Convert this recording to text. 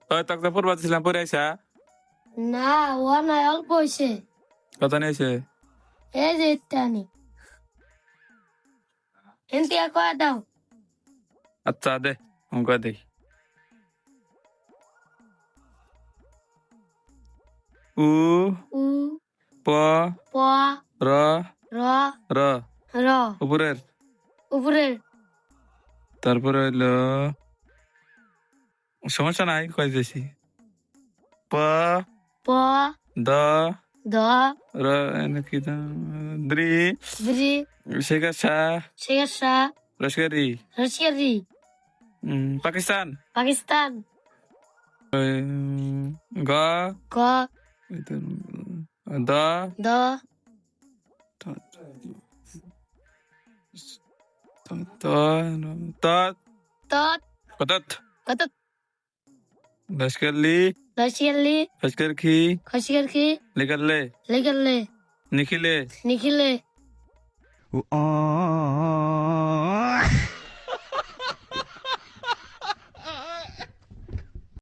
ওই তক্তা পড়বা দিছিলাম, পড়ে আইসা? না ও নাই, অল্প হয়েছে। কত নিয়েছে? এই যে ইত্যানি এনতিয়া কয়া দাও। আচ্ছা দে, অঙ্ক দে। উ উ প প র র র র উপরের। উপরের তারপরে হইলো সমস্যা নাই, কয় দিয়েছি। প প দ দ র নাকি দ্রি দ্রি শেখাসা শেষা লস্করি। রসিয়ারি পাকিস্তান। পাকিস্তান গ ক দ দ ত ত ত কতত কত লস্করলি রসিয়ালি লস্কর কি খসিয়ার কি লিখলে লেগলে নিখিলে নিখিলে